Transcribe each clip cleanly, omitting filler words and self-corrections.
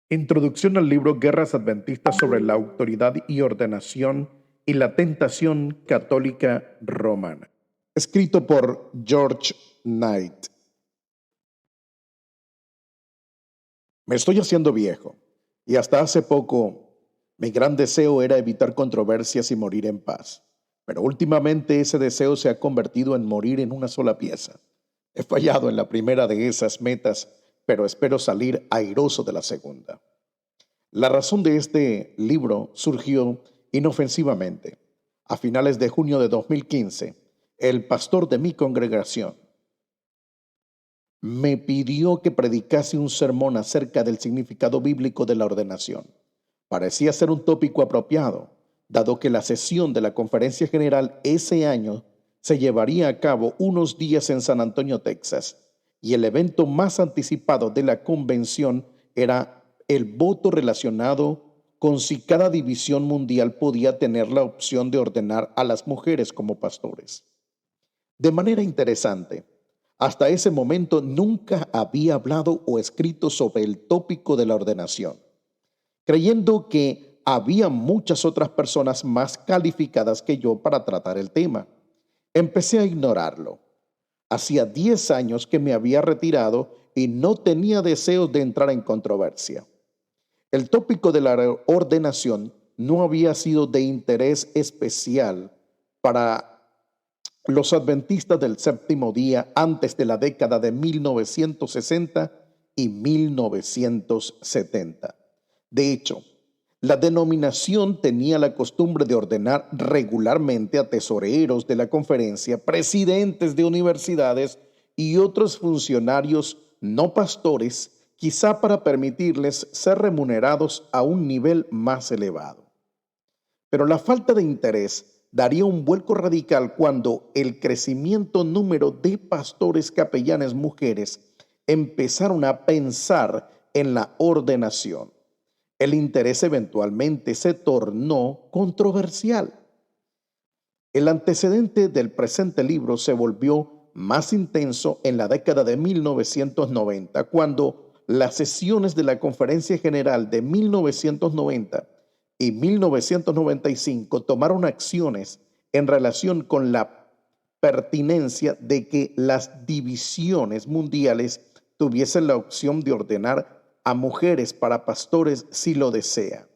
Introducción al libro Guerras Adventistas sobre la autoridad y ordenación y la tentación católica romana. Escrito por George Knight. Me estoy haciendo viejo y hasta hace poco mi gran deseo era evitar controversias y morir en paz. Pero últimamente ese deseo se ha convertido en morir en una sola pieza. He fallado en la primera de esas metas, pero espero salir airoso de la segunda. La razón de este libro surgió inofensivamente. A finales de junio de 2015, el pastor de mi congregación me pidió que predicase un sermón acerca del significado bíblico de la ordenación. Parecía ser un tópico apropiado, dado que la sesión de la conferencia general ese año se llevaría a cabo unos días en San Antonio, Texas, y el evento más anticipado de la convención era el voto relacionado con si cada división mundial podía tener la opción de ordenar a las mujeres como pastores. De manera interesante, hasta ese momento nunca había hablado o escrito sobre el tópico de la ordenación, creyendo que había muchas otras personas más calificadas que yo para tratar el tema. Empecé a ignorarlo. Hacía 10 años que me había retirado y no tenía deseos de entrar en controversia. El tópico de la ordenación no había sido de interés especial para los adventistas del séptimo día antes de la década de 1960 y 1970. De hecho, la denominación tenía la costumbre de ordenar regularmente a tesoreros de la conferencia, presidentes de universidades y otros funcionarios no pastores, quizá para permitirles ser remunerados a un nivel más elevado. Pero la falta de interés daría un vuelco radical cuando el crecimiento número de pastores capellanes mujeres empezaron a pensar en la ordenación. El interés eventualmente se tornó controversial. El antecedente del presente libro se volvió más intenso en la década de 1990, cuando las sesiones de la Conferencia General de 1990 y 1995 tomaron acciones en relación con la pertinencia de que las divisiones mundiales tuviesen la opción de ordenar a mujeres para pastores si lo desea.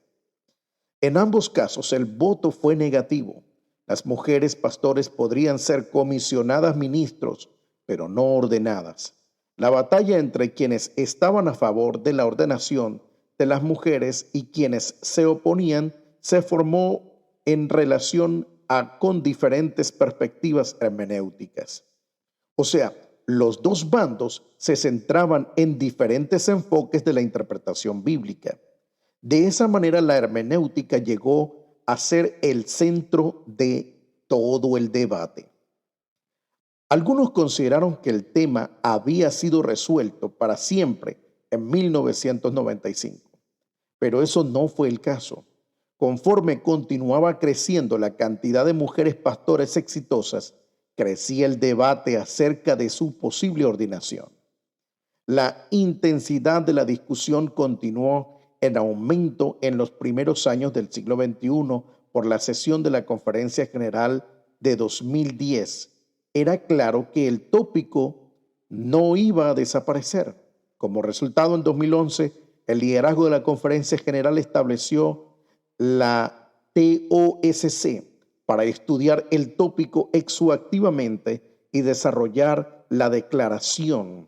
En ambos casos el voto fue negativo. Las mujeres pastores podrían ser comisionadas ministros, pero no ordenadas. La batalla entre quienes estaban a favor de la ordenación de las mujeres y quienes se oponían se formó en relación con diferentes perspectivas hermenéuticas. O sea, los dos bandos se centraban en diferentes enfoques de la interpretación bíblica. De esa manera, la hermenéutica llegó a ser el centro de todo el debate. Algunos consideraron que el tema había sido resuelto para siempre en 1995, pero eso no fue el caso. Conforme continuaba creciendo la cantidad de mujeres pastores exitosas, crecía el debate acerca de su posible ordenación. La intensidad de la discusión continuó en aumento en los primeros años del siglo XXI por la sesión de la Conferencia General de 2010. Era claro que el tópico no iba a desaparecer. Como resultado, en 2011, el liderazgo de la Conferencia General estableció la TOSC para estudiar el tópico exhaustivamente y desarrollar la declaración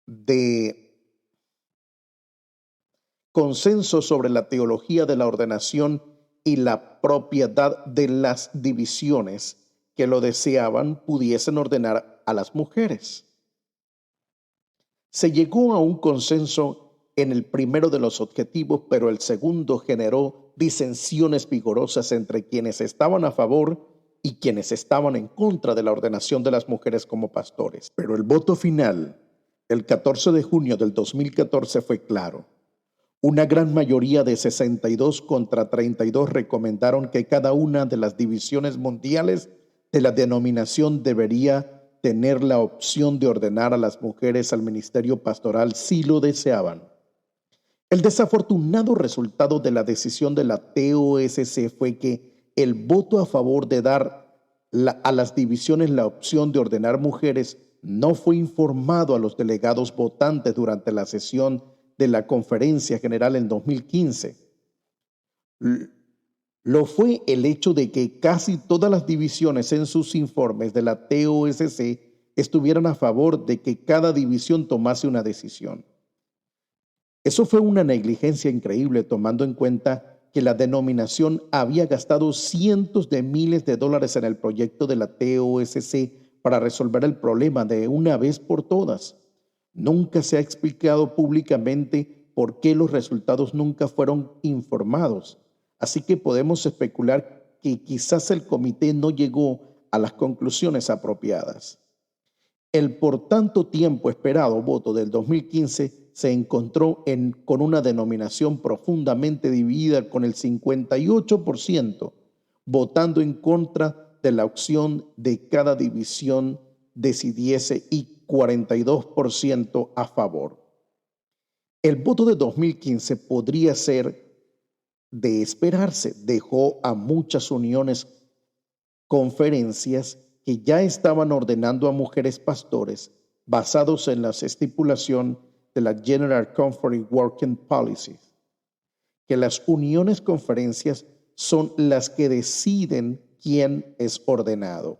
de consenso sobre la teología de la ordenación y la propiedad de las divisiones que lo deseaban pudiesen ordenar a las mujeres. Se llegó a un consenso en el primero de los objetivos, pero el segundo generó disensiones vigorosas entre quienes estaban a favor y quienes estaban en contra de la ordenación de las mujeres como pastores. Pero el voto final, el 14 de junio del 2014, fue claro. Una gran mayoría de 62 contra 32 recomendaron que cada una de las divisiones mundiales de la denominación debería tener la opción de ordenar a las mujeres al ministerio pastoral si lo deseaban. El desafortunado resultado de la decisión de la TOSC fue que el voto a favor de dar a las divisiones la opción de ordenar mujeres no fue informado a los delegados votantes durante la sesión de la Conferencia General en 2015. Lo fue el hecho de que casi todas las divisiones en sus informes de la TOSC estuvieran a favor de que cada división tomase una decisión. Eso fue una negligencia increíble tomando en cuenta que la denominación había gastado cientos de miles de dólares en el proyecto de la TOSC para resolver el problema de una vez por todas. Nunca se ha explicado públicamente por qué los resultados nunca fueron informados. Así que podemos especular que quizás el comité no llegó a las conclusiones apropiadas. El por tanto tiempo esperado voto del 2015 se encontró con una denominación profundamente dividida, con el 58% votando en contra de la opción de cada división decidiese y 42% a favor. El voto de 2015 podría ser de esperarse. Dejó a muchas uniones, conferencias que ya estaban ordenando a mujeres pastores basados en las estipulaciones de la General Conference Working Policy, que las uniones conferencias son las que deciden quién es ordenado.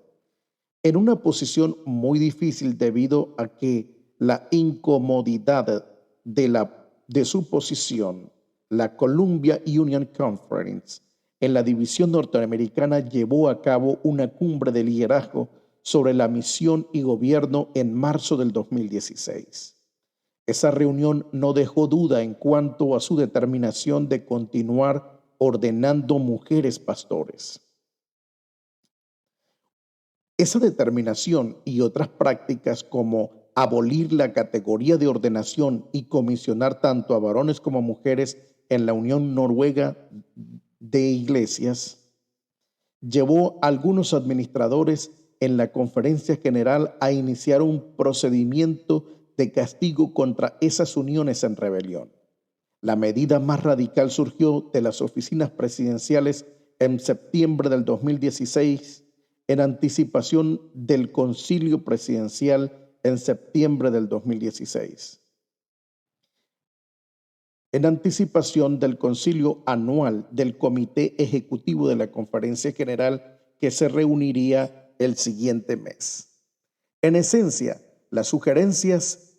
En una posición muy difícil debido a que la incomodidad de su posición, la Columbia Union Conference en la división norteamericana llevó a cabo una cumbre de liderazgo sobre la misión y gobierno en marzo del 2016. Esa reunión no dejó duda en cuanto a su determinación de continuar ordenando mujeres pastores. Esa determinación y otras prácticas como abolir la categoría de ordenación y comisionar tanto a varones como a mujeres en la Unión Noruega de Iglesias llevó a algunos administradores en la Conferencia General a iniciar un procedimiento de castigo contra esas uniones en rebelión. La medida más radical surgió de las oficinas presidenciales en septiembre del 2016 en anticipación del concilio presidencial en septiembre del 2016. En anticipación del concilio anual del Comité Ejecutivo de la Conferencia General que se reuniría el siguiente mes. En esencia, las sugerencias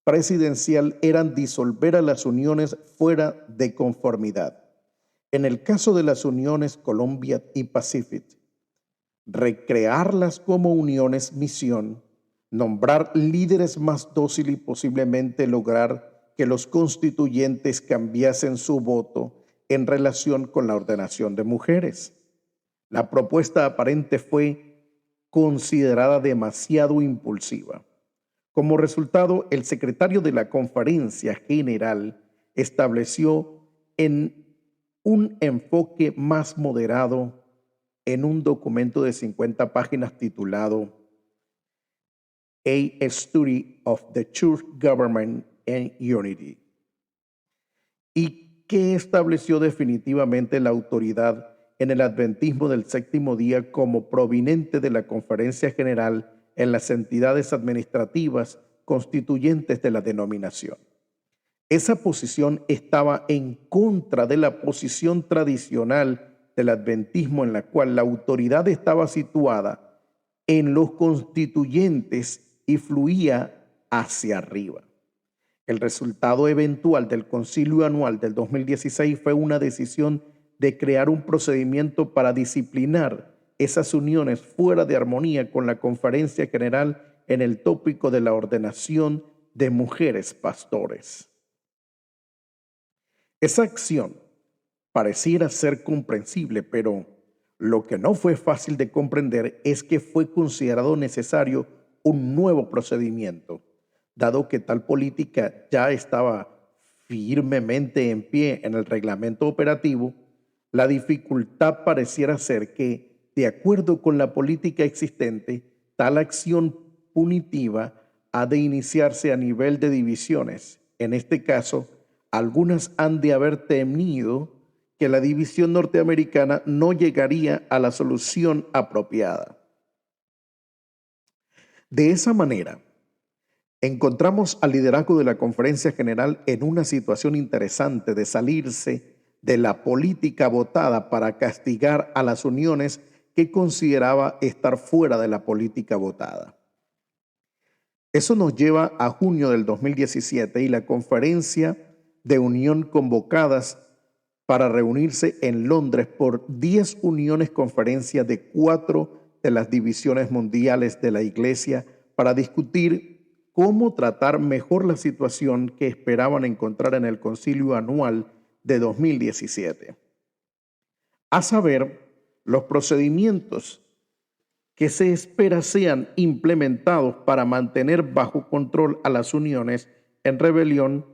presidencial eran disolver a las uniones fuera de conformidad. En el caso de las uniones Columbia y Pacific, recrearlas como uniones misión, nombrar líderes más dóciles y posiblemente lograr que los constituyentes cambiasen su voto en relación con la ordenación de mujeres. La propuesta aparente fue considerada demasiado impulsiva. Como resultado, el secretario de la Conferencia General estableció un enfoque más moderado en un documento de 50 páginas titulado A Study of the Church Government and Unity, y que estableció definitivamente la autoridad en el adventismo del séptimo día como proveniente de la Conferencia General en las entidades administrativas constituyentes de la denominación. Esa posición estaba en contra de la posición tradicional del adventismo, en la cual la autoridad estaba situada en los constituyentes y fluía hacia arriba. El resultado eventual del concilio anual del 2016 fue una decisión de crear un procedimiento para disciplinar esas uniones fuera de armonía con la Conferencia General en el tópico de la ordenación de mujeres pastores. Esa acción pareciera ser comprensible, pero lo que no fue fácil de comprender es que fue considerado necesario un nuevo procedimiento, dado que tal política ya estaba firmemente en pie en el reglamento operativo. La dificultad pareciera ser que, de acuerdo con la política existente, tal acción punitiva ha de iniciarse a nivel de divisiones, en este caso, Algunas han de haber temido que la división norteamericana no llegaría a la solución apropiada. De esa manera, encontramos al liderazgo de la Conferencia General en una situación interesante de salirse de la política votada para castigar a las uniones que consideraba estar fuera de la política votada. Eso nos lleva a junio del 2017 y la conferencia de unión convocadas para reunirse en Londres por 10 uniones conferencias de 4 de las divisiones mundiales de la Iglesia para discutir cómo tratar mejor la situación que esperaban encontrar en el concilio anual de 2017. A saber, los procedimientos que se espera sean implementados para mantener bajo control a las uniones en rebelión.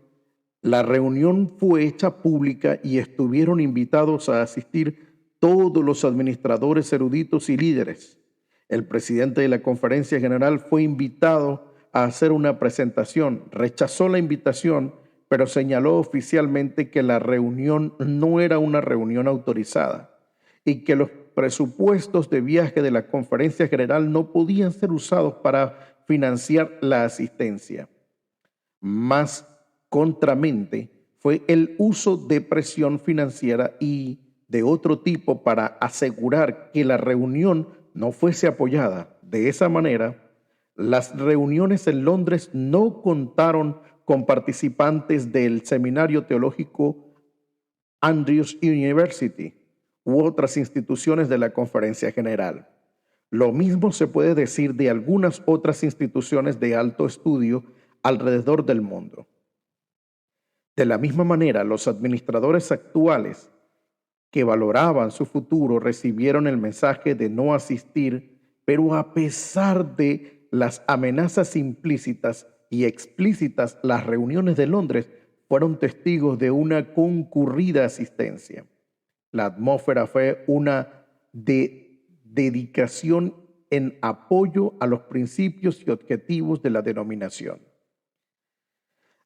La reunión fue hecha pública y estuvieron invitados a asistir todos los administradores eruditos y líderes. El presidente de la Conferencia General fue invitado a hacer una presentación, rechazó la invitación, pero señaló oficialmente que la reunión no era una reunión autorizada y que los presupuestos de viaje de la Conferencia General no podían ser usados para financiar la asistencia. Más contramente fue el uso de presión financiera y de otro tipo para asegurar que la reunión no fuese apoyada. De esa manera, las reuniones en Londres no contaron con participantes del Seminario Teológico Andrews University u otras instituciones de la Conferencia General. Lo mismo se puede decir de algunas otras instituciones de alto estudio alrededor del mundo. De la misma manera, los administradores actuales que valoraban su futuro recibieron el mensaje de no asistir, pero a pesar de las amenazas implícitas y explícitas, las reuniones de Londres fueron testigos de una concurrida asistencia. La atmósfera fue una dedicación en apoyo a los principios y objetivos de la denominación.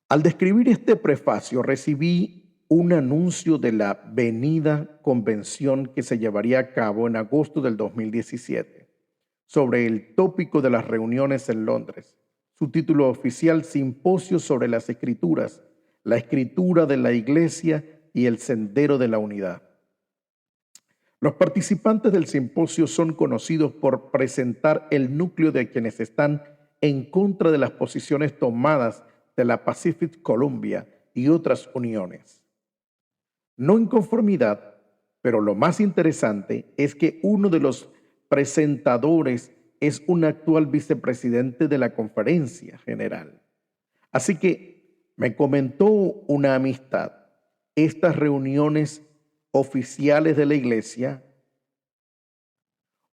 Al describir este prefacio, recibí un anuncio de la venida convención que se llevaría a cabo en agosto del 2017 sobre el tópico de las reuniones en Londres. Su título oficial: Simposio sobre las Escrituras, la Escritura de la Iglesia y el Sendero de la Unidad. Los participantes del simposio son conocidos por presentar el núcleo de quienes están en contra de las posiciones tomadas de la Pacific Columbia y otras uniones. No en conformidad, pero lo más interesante es que uno de los presentadores es un actual vicepresidente de la Conferencia General. Así que me comentó una amistad: estas reuniones oficiales de la Iglesia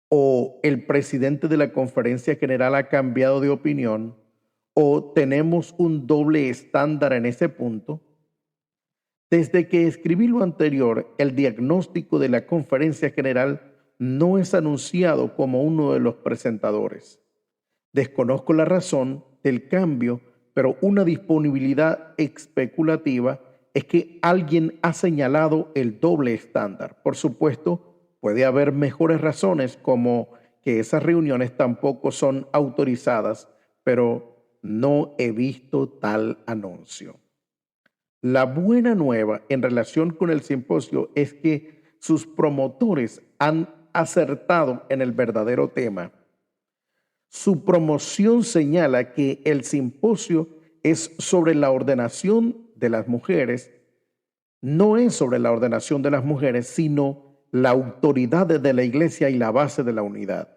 o el presidente de la Conferencia General ha cambiado de opinión o tenemos un doble estándar en ese punto. Desde que escribí lo anterior, el diagnóstico de la Conferencia General no es anunciado como uno de los presentadores. Desconozco la razón del cambio, pero una disponibilidad especulativa es que alguien ha señalado el doble estándar. Por supuesto, puede haber mejores razones, como que esas reuniones tampoco son autorizadas, pero no he visto tal anuncio. La buena nueva en relación con el simposio es que sus promotores han acertado en el verdadero tema. Su promoción señala que el simposio es sobre la ordenación de las mujeres, no es sobre la ordenación de las mujeres, sino la autoridad de la Iglesia y la base de la unidad.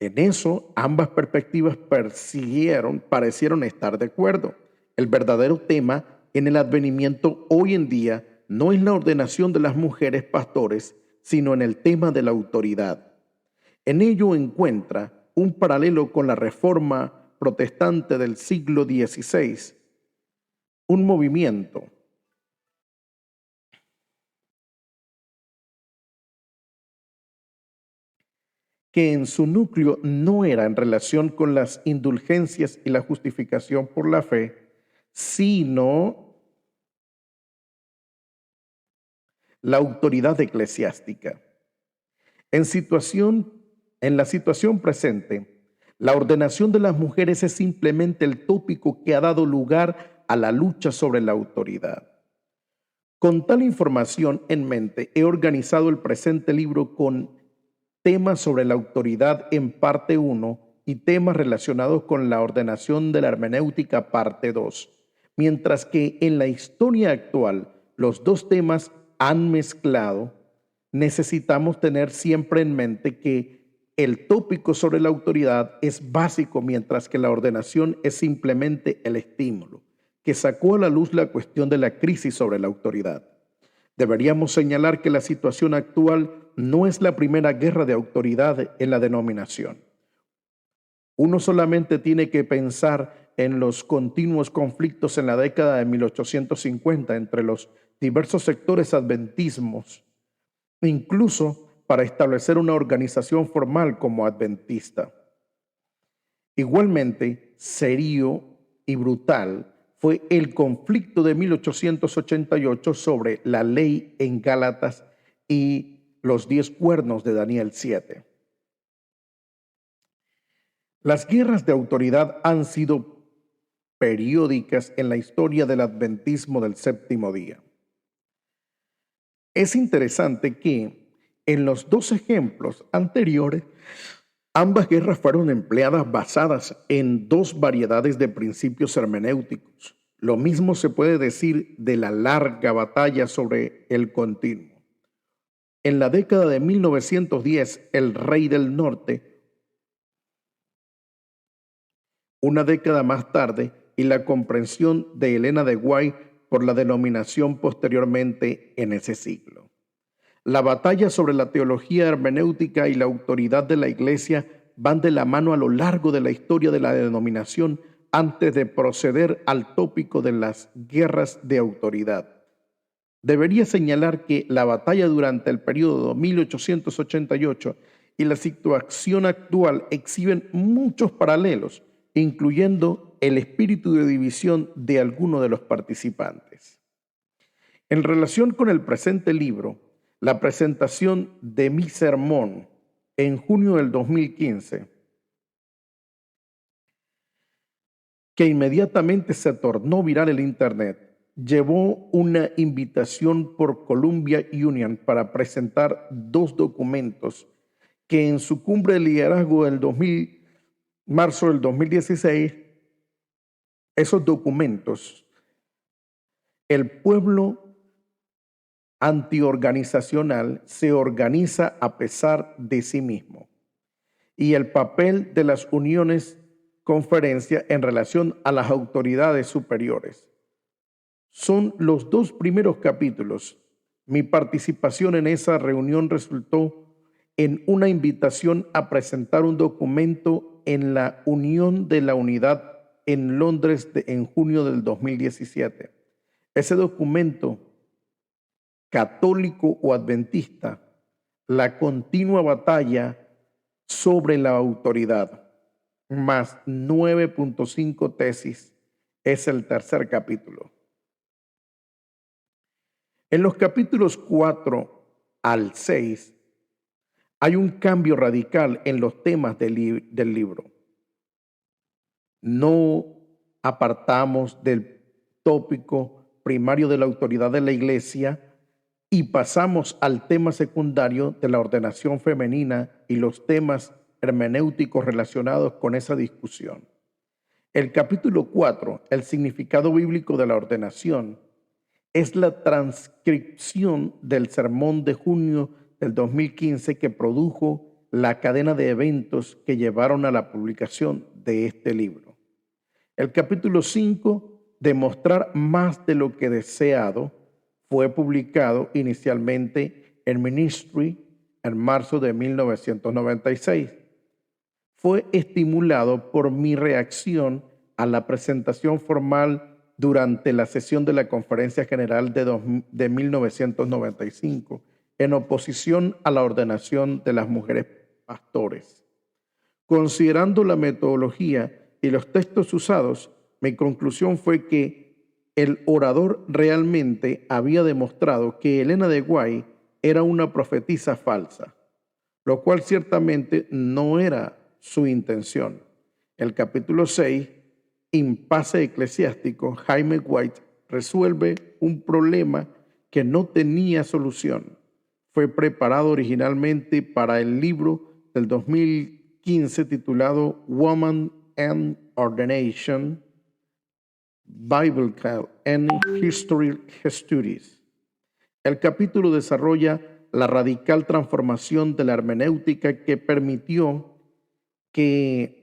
En eso, ambas perspectivas parecieron estar de acuerdo. El verdadero tema en el advenimiento hoy en día no es la ordenación de las mujeres pastores, sino en el tema de la autoridad. En ello encuentra un paralelo con la reforma protestante del siglo XVI, un movimiento que en su núcleo no era en relación con las indulgencias y la justificación por la fe, sino la autoridad eclesiástica. En la situación presente, la ordenación de las mujeres es simplemente el tópico que ha dado lugar a la lucha sobre la autoridad. Con tal información en mente, he organizado el presente libro con temas sobre la autoridad en parte 1 y temas relacionados con la ordenación de la hermenéutica parte 2, mientras que en la historia actual los dos temas han mezclado. Necesitamos tener siempre en mente que el tópico sobre la autoridad es básico, mientras que la ordenación es simplemente el estímulo que sacó a la luz la cuestión de la crisis sobre la autoridad. Deberíamos señalar que la situación actual no es la primera guerra de autoridad en la denominación. Uno solamente tiene que pensar en los continuos conflictos en la década de 1850 entre los diversos sectores adventismos, incluso para establecer una organización formal como adventista. Igualmente serio y brutal fue el conflicto de 1888 sobre la ley en Gálatas y los 10 cuernos de Daniel 7. Las guerras de autoridad han sido periódicas en la historia del adventismo del séptimo día. Es interesante que en los dos ejemplos anteriores, ambas guerras fueron empleadas basadas en dos variedades de principios hermenéuticos. Lo mismo se puede decir de la larga batalla sobre el continuo. En la década de 1910, el rey del norte, una década más tarde, y la comprensión de Elena de White por la denominación posteriormente en ese siglo. La batalla sobre la teología hermenéutica y la autoridad de la Iglesia van de la mano a lo largo de la historia de la denominación antes de proceder al tópico de las guerras de autoridad. Debería señalar que la batalla durante el periodo 1888 y la situación actual exhiben muchos paralelos, incluyendo el espíritu de división de algunos de los participantes. En relación con el presente libro, la presentación de mi sermón en junio del 2015, que inmediatamente se tornó viral en Internet, llevó una invitación por Columbia Union para presentar dos documentos que en su cumbre de liderazgo del marzo del 2016, esos documentos, el pueblo antiorganizacional se organiza a pesar de sí mismo, y el papel de las uniones conferencia en relación a las autoridades superiores. Son los dos primeros capítulos. Mi participación en esa reunión resultó en una invitación a presentar un documento en la Unión de la Unidad en Londres en junio del 2017. Ese documento, católico o adventista, la continua batalla sobre la autoridad, más 9.5 tesis, es el tercer capítulo. En los capítulos 4 al 6 hay un cambio radical en los temas del libro. No apartamos del tópico primario de la autoridad de la Iglesia y pasamos al tema secundario de la ordenación femenina y los temas hermenéuticos relacionados con esa discusión. El capítulo 4, el significado bíblico de la ordenación, es la transcripción del sermón de junio del 2015 que produjo la cadena de eventos que llevaron a la publicación de este libro. El capítulo 5, demostrar más de lo que deseado, fue publicado inicialmente en Ministry en marzo de 1996. Fue estimulado por mi reacción a la presentación formal durante la sesión de la Conferencia General de 1995, en oposición a la ordenación de las mujeres pastores. Considerando la metodología y los textos usados, mi conclusión fue que el orador realmente había demostrado que Helena de Guay era una profetisa falsa, lo cual ciertamente no era su intención. El capítulo 6, Impasse eclesiástico, Jaime White resuelve un problema que no tenía solución. Fue preparado originalmente para el libro del 2015 titulado Woman and Ordination, Biblical and Historical Studies. El capítulo desarrolla la radical transformación de la hermenéutica que permitió que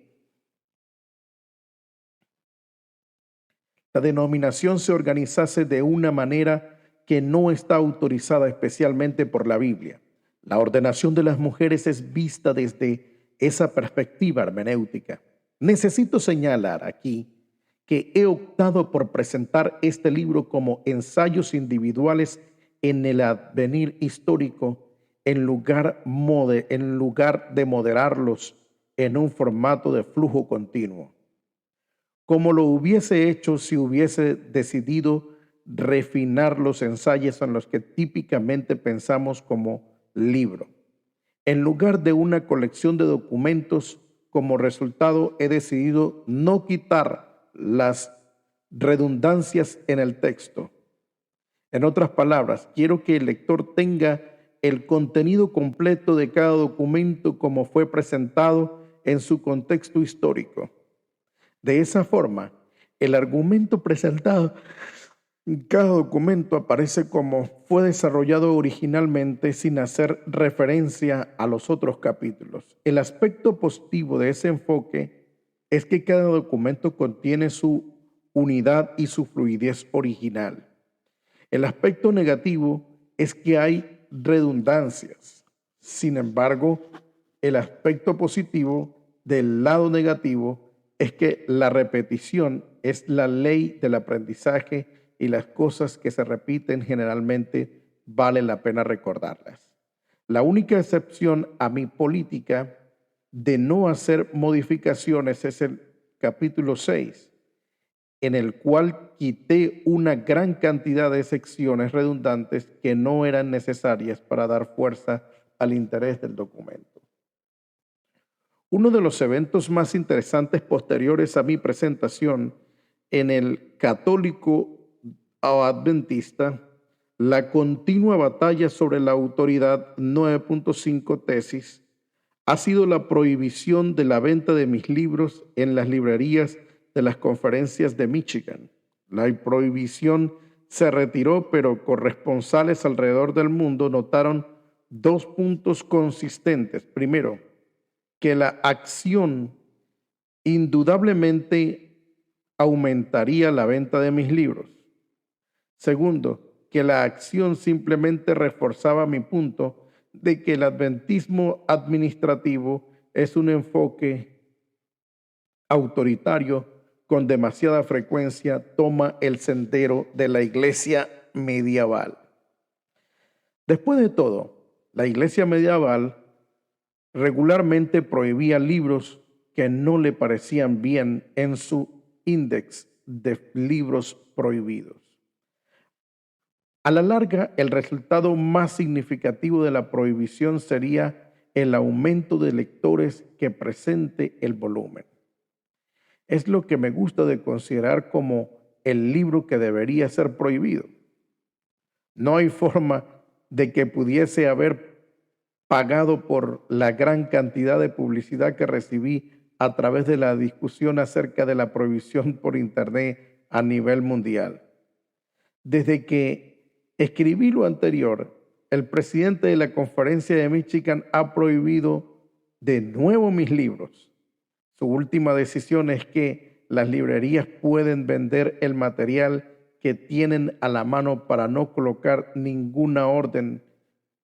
la denominación se organizase de una manera que no está autorizada especialmente por la Biblia. La ordenación de las mujeres es vista desde esa perspectiva hermenéutica. Necesito señalar aquí que he optado por presentar este libro como ensayos individuales en el advenir histórico en lugar de moderarlos en un formato de flujo continuo, como lo hubiese hecho si hubiese decidido refinar los ensayos en los que típicamente pensamos como libro. En lugar de una colección de documentos, como resultado he decidido no quitar las redundancias en el texto. En otras palabras, quiero que el lector tenga el contenido completo de cada documento como fue presentado en su contexto histórico. De esa forma, el argumento presentado en cada documento aparece como fue desarrollado originalmente sin hacer referencia a los otros capítulos. El aspecto positivo de ese enfoque es que cada documento contiene su unidad y su fluidez original. El aspecto negativo es que hay redundancias. Sin embargo, el aspecto positivo del lado negativo es que la repetición es la ley del aprendizaje y las cosas que se repiten generalmente vale la pena recordarlas. La única excepción a mi política de no hacer modificaciones es el capítulo 6, en el cual quité una gran cantidad de secciones redundantes que no eran necesarias para dar fuerza al interés del documento. Uno de los eventos más interesantes posteriores a mi presentación en el Católico Adventista, la continua batalla sobre la autoridad 9.5 tesis, ha sido la prohibición de la venta de mis libros en las librerías de las conferencias de Michigan. La prohibición se retiró, pero corresponsales alrededor del mundo notaron dos puntos consistentes. Primero, que la acción indudablemente aumentaría la venta de mis libros. Segundo, que la acción simplemente reforzaba mi punto de que el adventismo administrativo es un enfoque autoritario con demasiada frecuencia toma el sendero de la iglesia medieval. Después de todo, la iglesia medieval regularmente prohibía libros que no le parecían bien en su índice de libros prohibidos. A la larga, el resultado más significativo de la prohibición sería el aumento de lectores que presente el volumen. Es lo que me gusta de considerar como el libro que debería ser prohibido. No hay forma de que pudiese haber pagado por la gran cantidad de publicidad que recibí a través de la discusión acerca de la prohibición por Internet a nivel mundial. Desde que escribí lo anterior, el presidente de la conferencia de Michigan ha prohibido de nuevo mis libros. Su última decisión es que las librerías pueden vender el material que tienen a la mano para no colocar ninguna orden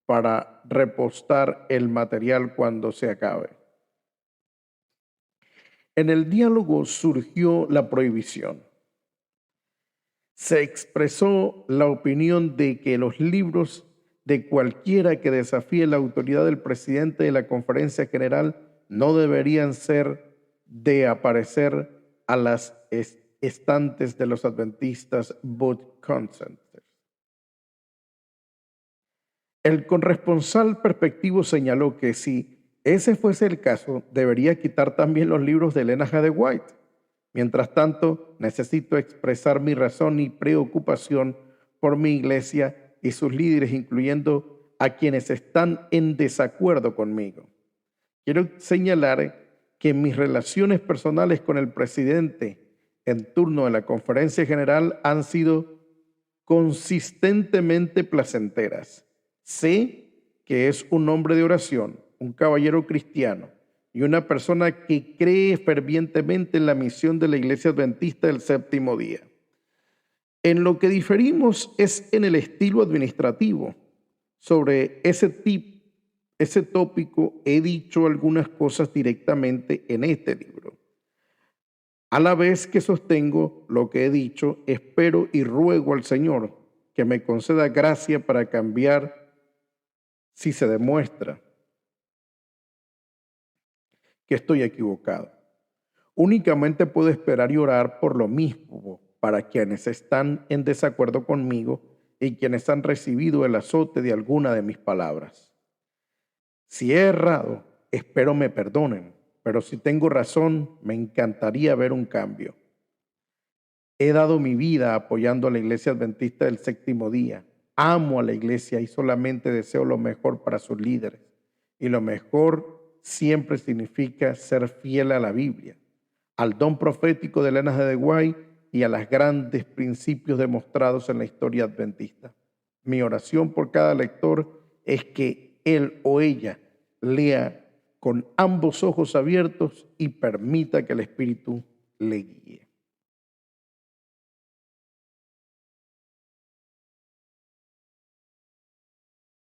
para repostar el material cuando se acabe. En el diálogo surgió la prohibición. Se expresó la opinión de que los libros de cualquiera que desafíe la autoridad del presidente de la Conferencia General no deberían ser de aparecer a las estantes de los adventistas Book Concentres. El corresponsal perspectivo señaló que si ese fuese el caso, debería quitar también los libros de Elena G. de White. Mientras tanto, necesito expresar mi razón y preocupación por mi iglesia y sus líderes, incluyendo a quienes están en desacuerdo conmigo. Quiero señalar que mis relaciones personales con el presidente en turno de la Conferencia General han sido consistentemente placenteras. Sé que es un hombre de oración, un caballero cristiano y una persona que cree fervientemente en la misión de la Iglesia Adventista del Séptimo Día. En lo que diferimos es en el estilo administrativo. Sobre ese tópico he dicho algunas cosas directamente en este libro. A la vez que sostengo lo que he dicho, espero y ruego al Señor que me conceda gracia para cambiar si se demuestra que estoy equivocado. Únicamente puedo esperar y orar por lo mismo para quienes están en desacuerdo conmigo y quienes han recibido el azote de alguna de mis palabras. Si he errado, espero me perdonen, pero si tengo razón, me encantaría ver un cambio. He dado mi vida apoyando a la Iglesia Adventista del Séptimo Día. Amo a la Iglesia y solamente deseo lo mejor para sus líderes. Y lo mejor siempre significa ser fiel a la Biblia, al don profético de Elena G. de White y a los grandes principios demostrados en la historia adventista. Mi oración por cada lector es que él o ella lea con ambos ojos abiertos y permita que el Espíritu le guíe.